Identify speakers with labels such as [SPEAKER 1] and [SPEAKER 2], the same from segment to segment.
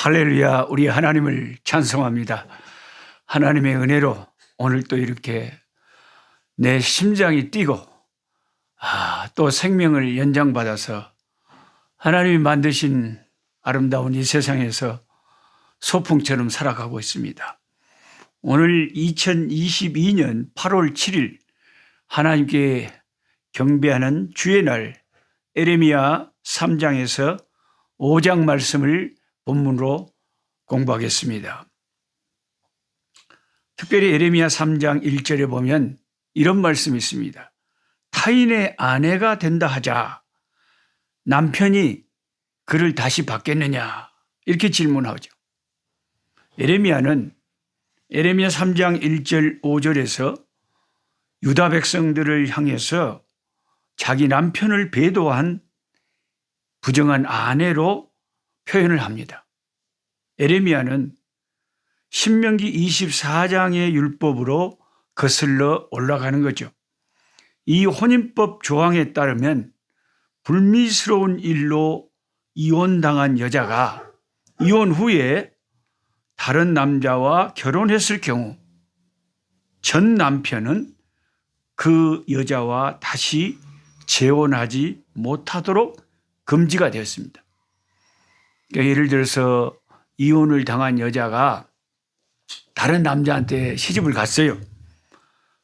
[SPEAKER 1] 할렐루야, 우리 하나님을 찬송합니다. 하나님의 은혜로 오늘 또 이렇게 내 심장이 뛰고 또 생명을 연장받아서 하나님이 만드신 아름다운 이 세상에서 소풍처럼 살아가고 있습니다. 오늘 2022년 8월 7일 하나님께 경배하는 주의 날 에레미야 3장에서 5장 말씀을 본문으로 공부하겠습니다. 특별히 에레미야 3장 1절에 보면 이런 말씀이 있습니다. 타인의 아내가 된다 하자 남편이 그를 다시 받겠느냐 이렇게 질문하죠. 에레미야는 에레미야 3장 1절 5절에서 유다 백성들을 향해서 자기 남편을 배도한 부정한 아내로 표현을 합니다. 에레미야는 신명기 24장의 율법으로 거슬러 올라가는 거죠. 이 혼인법 조항에 따르면 불미스러운 일로 이혼당한 여자가 이혼 후에 다른 남자와 결혼했을 경우 전 남편은 그 여자와 다시 재혼하지 못하도록 금지가 되었습니다. 그러니까 예를 들어서 이혼을 당한 여자가 다른 남자한테 시집을 갔어요.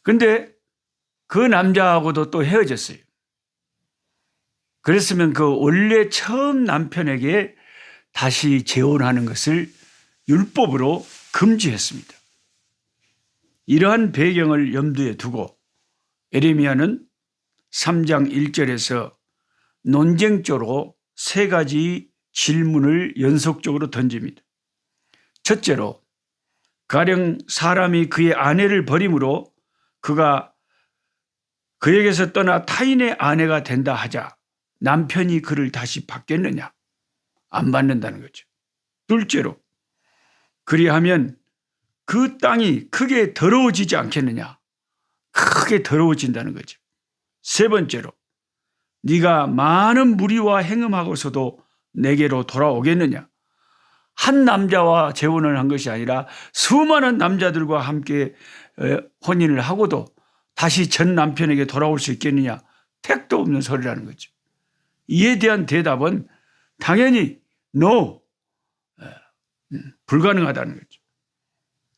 [SPEAKER 1] 그런데 그 남자하고도 또 헤어졌어요. 그랬으면 그 원래 처음 남편에게 다시 재혼하는 것을 율법으로 금지했습니다. 이러한 배경을 염두에 두고 에레미야는 3장 1절에서 논쟁조로 세 가지 질문을 연속적으로 던집니다. 첫째로 가령 사람이 그의 아내를 버림으로 그가 그에게서 떠나 타인의 아내가 된다 하자 남편이 그를 다시 받겠느냐? 안 받는다는 거죠. 둘째로 그리하면 그 땅이 크게 더러워지지 않겠느냐? 크게 더러워진다는 거죠. 세 번째로 네가 많은 무리와 행음하고서도 내게로 돌아오겠느냐? 한 남자와 재혼을 한 것이 아니라 수많은 남자들과 함께 혼인을 하고도 다시 전 남편에게 돌아올 수 있겠느냐? 택도 없는 소리라는 거죠. 이에 대한 대답은 당연히 no, 불가능하다는 거죠.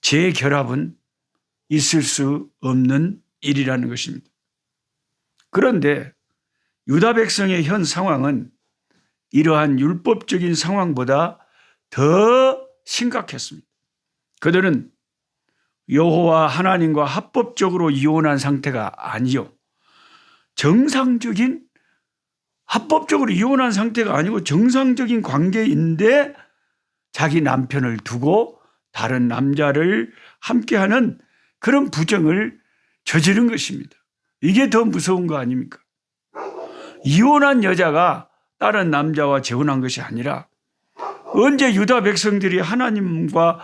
[SPEAKER 1] 재결합은 있을 수 없는 일이라는 것입니다. 그런데 유다 백성의 현 상황은 이러한 율법적인 상황보다 더 심각했습니다. 그들은 여호와 하나님과 합법적으로 이혼한 상태가 아니요. 정상적인 합법적으로 이혼한 상태가 아니고 정상적인 관계인데 자기 남편을 두고 다른 남자를 함께하는 그런 부정을 저지른 것입니다. 이게 더 무서운 거 아닙니까? 이혼한 여자가 다른 남자와 재혼한 것이 아니라 언제 유다 백성들이 하나님과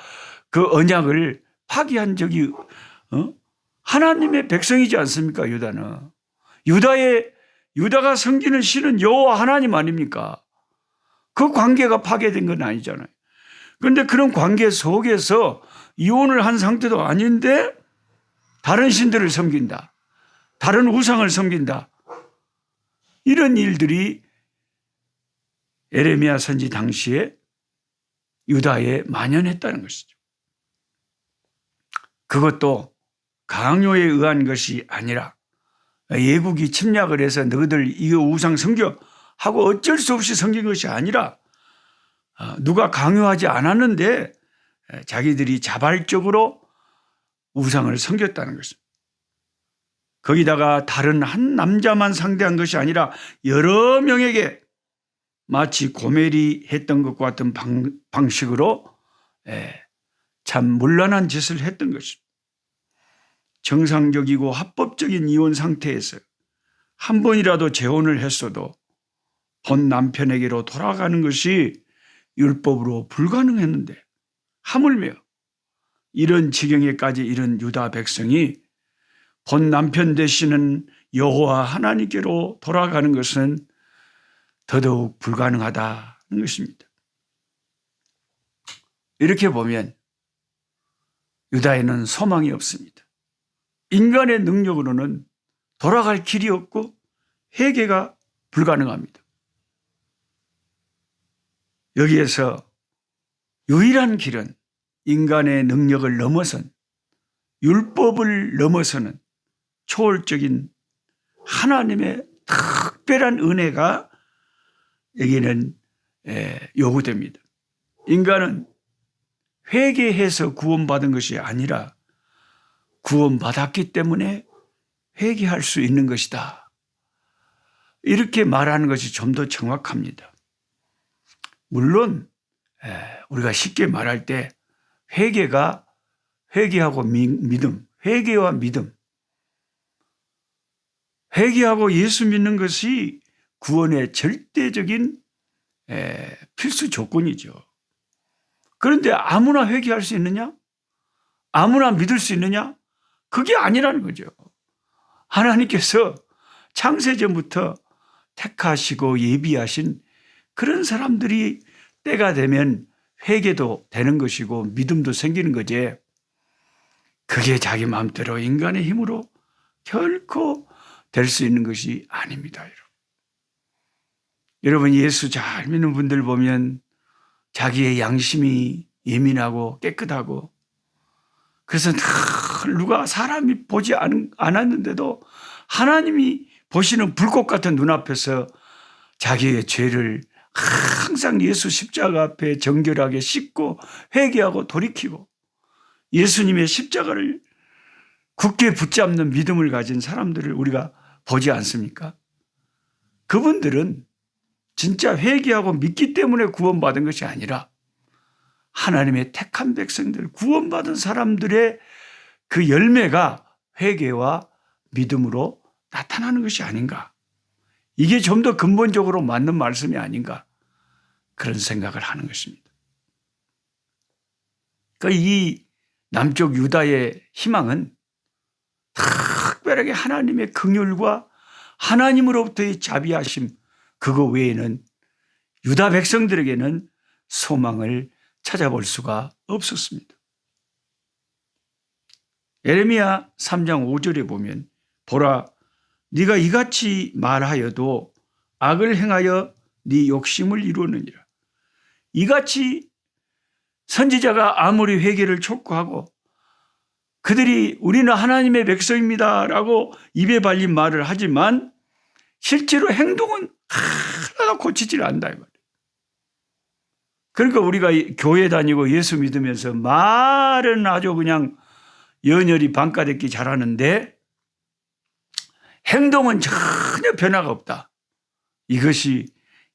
[SPEAKER 1] 그 언약을 파기한 적이 하나님의 백성이지 않습니까? 유다는 유다가 섬기는 신은 여호와 하나님 아닙니까? 그 관계가 파괴된 건 아니잖아요. 그런데 그런 관계 속에서 이혼을 한 상태도 아닌데 다른 신들을 섬긴다. 다른 우상을 섬긴다. 이런 일들이 에레미야 선지 당시에 유다에 만연했다는 것이죠. 그것도 강요에 의한 것이 아니라 예국이 침략을 해서 너희들 이거 우상 섬겨 하고 어쩔 수 없이 섬긴 것이 아니라 누가 강요하지 않았는데 자기들이 자발적으로 우상을 섬겼다는 것입니다. 거기다가 다른 한 남자만 상대한 것이 아니라 여러 명에게 마치 고멜이 했던 것과 같은 방식으로 참 문란한 짓을 했던 것입니다. 정상적이고 합법적인 이혼 상태에서 한 번이라도 재혼을 했어도 본 남편에게로 돌아가는 것이 율법으로 불가능했는데 하물며 이런 지경에까지 이른 유다 백성이 본 남편 되시는 여호와 하나님께로 돌아가는 것은 더더욱 불가능하다는 것입니다. 이렇게 보면 유다에는 소망이 없습니다. 인간의 능력으로는 돌아갈 길이 없고 회개가 불가능합니다. 여기에서 유일한 길은 인간의 능력을 넘어선, 율법을 넘어서는 초월적인 하나님의 특별한 은혜가 여기는 요구됩니다. 인간은 회개해서 구원받은 것이 아니라 구원받았기 때문에 회개할 수 있는 것이다. 이렇게 말하는 것이 좀 더 정확합니다. 물론 우리가 쉽게 말할 때 회개하고 믿음, 회개와 믿음, 회개하고 예수 믿는 것이 구원의 절대적인 필수 조건이죠. 그런데 아무나 회개할 수 있느냐? 아무나 믿을 수 있느냐? 그게 아니라는 거죠. 하나님께서 창세전부터 택하시고 예비하신 그런 사람들이 때가 되면 회개도 되는 것이고 믿음도 생기는 거지. 그게 자기 마음대로 인간의 힘으로 결코 될 수 있는 것이 아닙니다. 여러분, 예수 잘 믿는 분들 보면 자기의 양심이 예민하고 깨끗하고, 그래서 누가 사람이 보지 않았는데도 하나님이 보시는 불꽃 같은 눈앞에서 자기의 죄를 항상 예수 십자가 앞에 정결하게 씻고 회개하고 돌이키고 예수님의 십자가를 굳게 붙잡는 믿음을 가진 사람들을 우리가 보지 않습니까? 그분들은 진짜 회개하고 믿기 때문에 구원받은 것이 아니라 하나님의 택한 백성들, 구원받은 사람들의 그 열매가 회개와 믿음으로 나타나는 것이 아닌가. 이게 좀 더 근본적으로 맞는 말씀이 아닌가. 그런 생각을 하는 것입니다. 그러니까 이 남쪽 유다의 희망은 특별하게 하나님의 긍휼과 하나님으로부터의 자비하심, 그거 외에는 유다 백성들에게는 소망을 찾아볼 수가 없었습니다. 예레미야 3장 5절에 보면 보라, 네가 이같이 말하여도 악을 행하여 네 욕심을 이루느니라. 이같이 선지자가 아무리 회개를 촉구하고 그들이 우리는 하나님의 백성입니다라고 입에 발린 말을 하지만 실제로 행동은 하나도 고치질 않는다 이 말이에요. 그러니까 우리가 교회 다니고 예수 믿으면서 말은 아주 그냥 연열이 반가듣기 잘하는데 행동은 전혀 변화가 없다. 이것이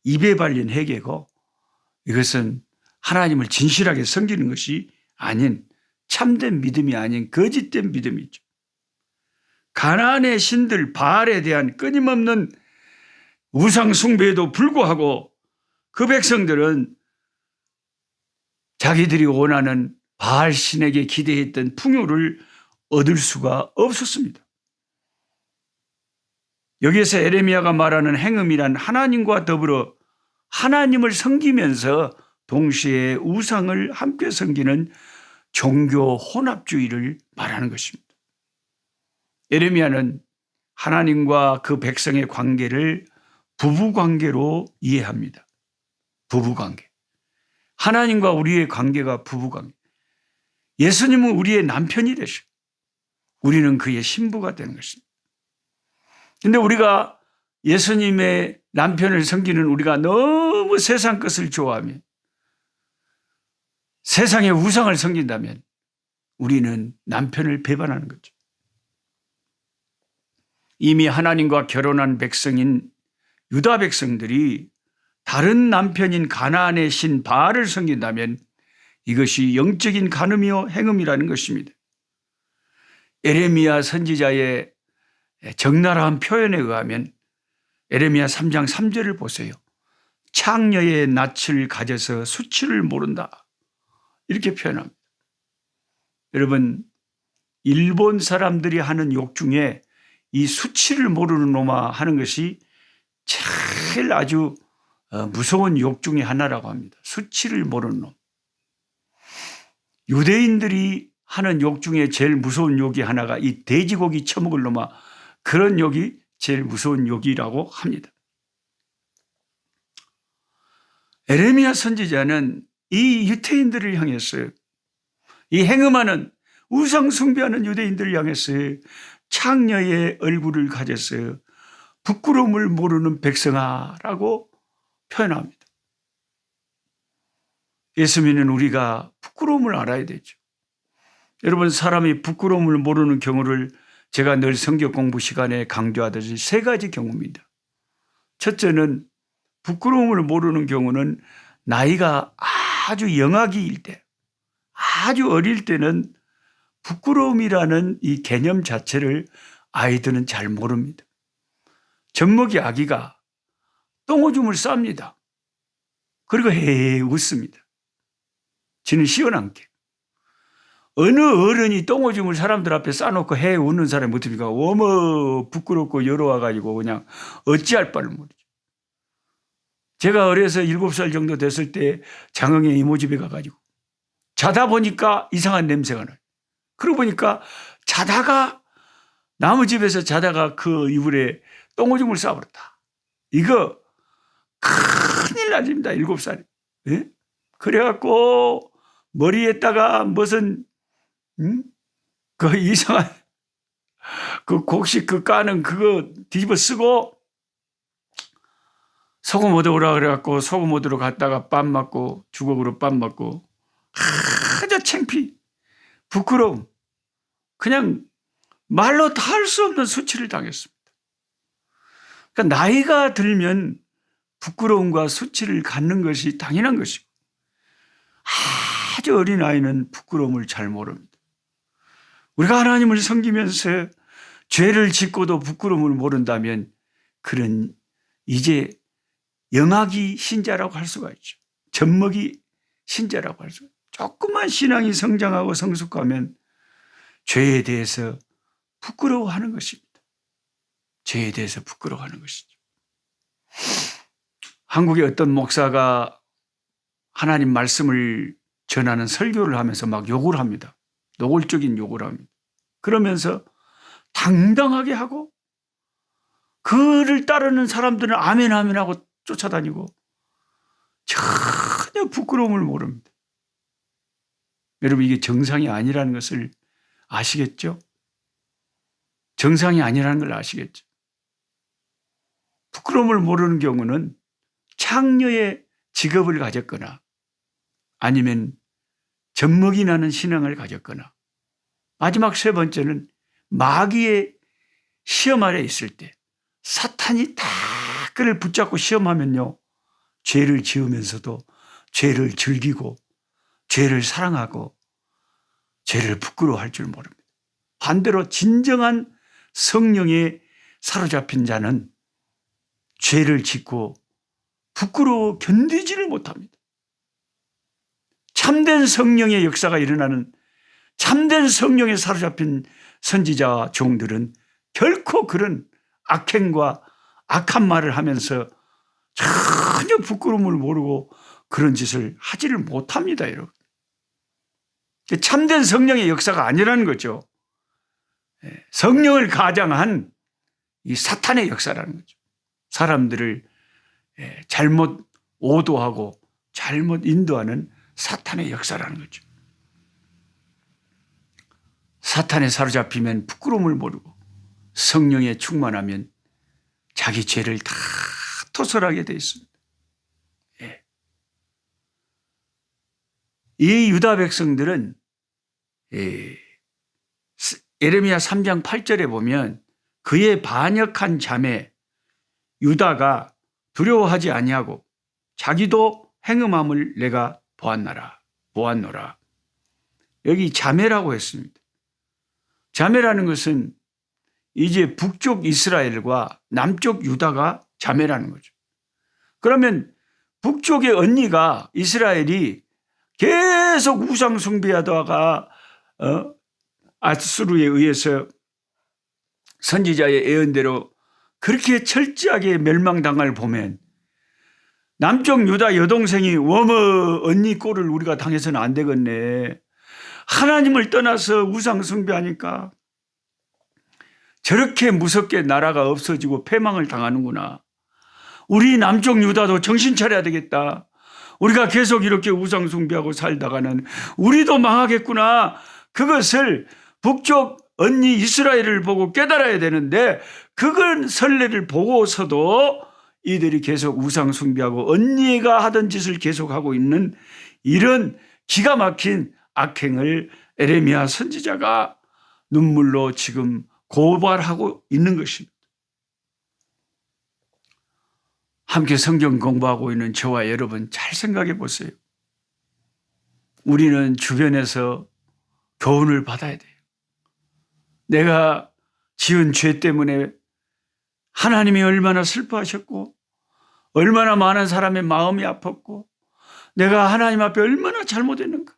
[SPEAKER 1] 입에 발린 회개고 이것은 하나님을 진실하게 섬기는 것이 아닌 참된 믿음이 아닌 거짓된 믿음이죠. 가나안의 신들 바알에 대한 끊임없는 우상 숭배에도 불구하고 그 백성들은 자기들이 원하는 바알 신에게 기대했던 풍요를 얻을 수가 없었습니다. 여기에서 예레미야가 말하는 행음이란 하나님과 더불어 하나님을 섬기면서 동시에 우상을 함께 섬기는 종교 혼합주의를 말하는 것입니다. 예레미야는 하나님과 그 백성의 관계를 부부관계로 이해합니다. 부부관계. 하나님과 우리의 관계가 부부관계. 예수님은 우리의 남편이 되시고 우리는 그의 신부가 되는 것입니다. 그런데 우리가 예수님의 남편을 섬기는 우리가 너무 세상 것을 좋아하며 세상의 우상을 섬긴다면 우리는 남편을 배반하는 거죠. 이미 하나님과 결혼한 백성인 유다 백성들이 다른 남편인 가나안의 신 바알을 섬긴다면 이것이 영적인 간음이요 행음이라는 것입니다. 예레미야 선지자의 적나라한 표현에 의하면 예레미야 3장 3절을 보세요. 창녀의 낯을 가져서 수치를 모른다. 이렇게 표현합니다. 여러분, 일본 사람들이 하는 욕 중에 이 수치를 모르는 놈아 하는 것이 제일 아주 무서운 욕 중에 하나라고 합니다. 수치를 모르는 놈. 유대인들이 하는 욕 중에 제일 무서운 욕이 하나가 이 돼지고기 처먹을 놈아, 그런 욕이 제일 무서운 욕이라고 합니다. 에레미야 선지자는 이 유대인들을 향했어요. 이 행음하는 우상 숭배하는 유대인들을 향했어요. 창녀의 얼굴을 가졌어요. 부끄러움을 모르는 백성아라고 표현합니다. 예수 믿는 우리가 부끄러움을 알아야 되죠. 여러분, 사람이 부끄러움을 모르는 경우를 제가 늘 성경 공부 시간에 강조하듯이 3가지 경우입니다. 첫째는 부끄러움을 모르는 경우는 나이가 아주 영아기일 때, 아주 어릴 때는 부끄러움이라는 이 개념 자체를 아이들은 잘 모릅니다. 젖먹이 아기가 똥오줌을 쌉니다. 그리고 헤헤 웃습니다. 지는 시원한게. 어느 어른이 똥오줌을 사람들 앞에 싸놓고 헤헤 웃는 사람이 어떻습니까? 어머 부끄럽고 여러와가지고 그냥 어찌할 바를 모르죠. 제가 어려서 7살 정도 됐을 때 장흥의 이모 집에 가가지고 자다 보니까 이상한 냄새가 나요. 그러고 보니까 자다가 나무 집에서 자다가 그 이불에 똥오줌을 싸버렸다. 이거 큰일 날입니다. 7살에. 예? 그래갖고 머리에다가 무슨 그 이상한 그 곡식 그 까는 그거 뒤집어 쓰고 소금 얻어오라 그래갖고 소금 얻으러 갔다가 밥 맞고 주걱으로 밥 맞고 아주 창피 부끄러움 그냥 말로 다 할 수 없는 수치를 당했습니다. 그러니까 나이가 들면 부끄러움과 수치를 갖는 것이 당연한 것이고 아주 어린 아이는 부끄러움을 잘 모릅니다. 우리가 하나님을 섬기면서 죄를 짓고도 부끄러움을 모른다면 그는 이제 영아기 신자라고 할 수가 있죠. 젖먹이 신자라고 할 수가 있죠. 조금만 신앙이 성장하고 성숙하면 죄에 대해서 부끄러워하는 것입니다. 죄에 대해서 부끄러워하는 것이죠. 한국의 어떤 목사가 하나님 말씀을 전하는 설교를 하면서 막 욕을 합니다. 노골적인 욕을 합니다. 그러면서 당당하게 하고 그를 따르는 사람들은 아멘 아멘 하고 쫓아다니고 전혀 부끄러움을 모릅니다. 여러분, 이게 정상이 아니라는 것을 아시겠죠? 정상이 아니라는 걸 아시겠죠? 부끄러움을 모르는 경우는 창녀의 직업을 가졌거나 아니면 젖먹이 나는 신앙을 가졌거나 마지막 3번째는 마귀의 시험 아래 있을 때 사탄이 다 그를 붙잡고 시험하면요 죄를 지으면서도 죄를 즐기고 죄를 사랑하고 죄를 부끄러워할 줄 모릅니다. 반대로 진정한 성령에 사로잡힌 자는 죄를 짓고 부끄러워 견디지를 못합니다. 참된 성령의 역사가 일어나는 참된 성령에 사로잡힌 선지자 종들은 결코 그런 악행과 악한 말을 하면서 전혀 부끄러움을 모르고 그런 짓을 하지를 못합니다, 여러분. 참된 성령의 역사가 아니라는 거죠. 성령을 가장한 이 사탄의 역사라는 거죠. 사람들을 잘못 오도하고 잘못 인도하는 사탄의 역사라는 거죠. 사탄에 사로잡히면 부끄러움을 모르고 성령에 충만하면 자기 죄를 다 토설하게 되어 있습니다. 이 유다 백성들은 예레미야 3장 8절에 보면 그의 반역한 자매 유다가 두려워하지 아니하고 자기도 행음함을 내가 보았노라. 여기 자매라고 했습니다. 자매라는 것은 이제 북쪽 이스라엘과 남쪽 유다가 자매라는 거죠. 그러면 북쪽의 언니가 이스라엘이 계속 우상 숭배하다가 아수르에 의해서 선지자의 예언대로 그렇게 철저하게 멸망당할 보면 남쪽 유다 여동생이 어머 언니 꼴을 우리가 당해서는 안 되겠네. 하나님을 떠나서 우상 숭배하니까 저렇게 무섭게 나라가 없어지고 패망을 당하는구나. 우리 남쪽 유다도 정신 차려야 되겠다. 우리가 계속 이렇게 우상 숭배하고 살다가는 우리도 망하겠구나. 그것을 북쪽 언니 이스라엘을 보고 깨달아야 되는데, 그건 선례를 보고서도 이들이 계속 우상 숭배하고 언니가 하던 짓을 계속하고 있는 이런 기가 막힌 악행을 에레미야 선지자가 눈물로 지금 고발하고 있는 것입니다. 함께 성경 공부하고 있는 저와 여러분, 잘 생각해 보세요. 우리는 주변에서 교훈을 받아야 돼요. 내가 지은 죄 때문에 하나님이 얼마나 슬퍼하셨고, 얼마나 많은 사람의 마음이 아팠고, 내가 하나님 앞에 얼마나 잘못했는가.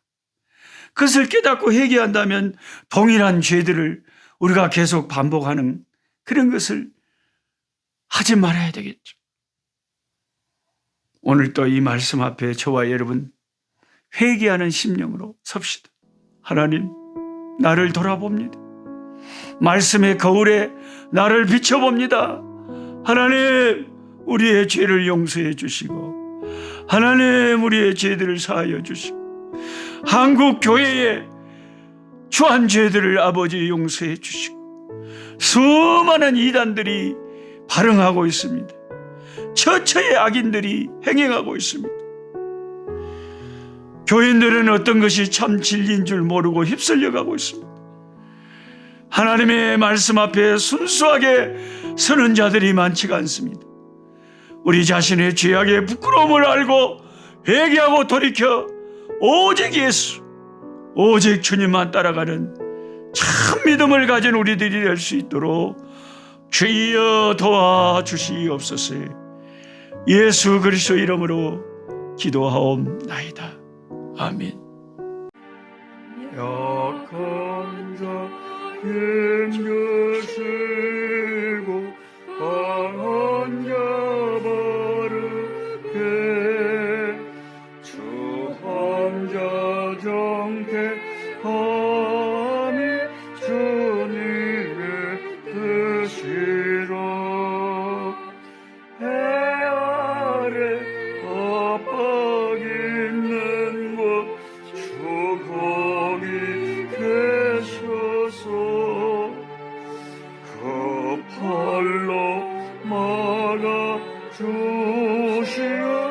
[SPEAKER 1] 그것을 깨닫고 회개한다면 동일한 죄들을 우리가 계속 반복하는 그런 것을 하지 말아야 되겠죠. 오늘 또 이 말씀 앞에 저와 여러분 회개하는 심령으로 섭시다. 하나님, 나를 돌아봅니다. 말씀의 거울에 나를 비춰봅니다. 하나님, 우리의 죄를 용서해 주시고, 하나님, 우리의 죄들을 사하여 주시고, 한국 교회의 추한 죄들을 아버지 용서해 주시고, 수많은 이단들이 발흥하고 있습니다. 처처의 악인들이 행행하고 있습니다. 교인들은 어떤 것이 참 진리인 줄 모르고 휩쓸려 가고 있습니다. 하나님의 말씀 앞에 순수하게 서는 자들이 많지가 않습니다. 우리 자신의 죄악의 부끄러움을 알고 회개하고 돌이켜 오직 예수, 오직 주님만 따라가는 참 믿음을 가진 우리들이 될 수 있도록 주여 도와주시옵소서. 예수 그리스도 이름으로 기도하옵나이다. 아멘. 약한 자 힘주시고 강한 자 바르게 추한 자 정택함이 주님의 뜻이라. 해 아래 압박 있는 곳 주 거기 계셔서 그 팔로 막아 주시오.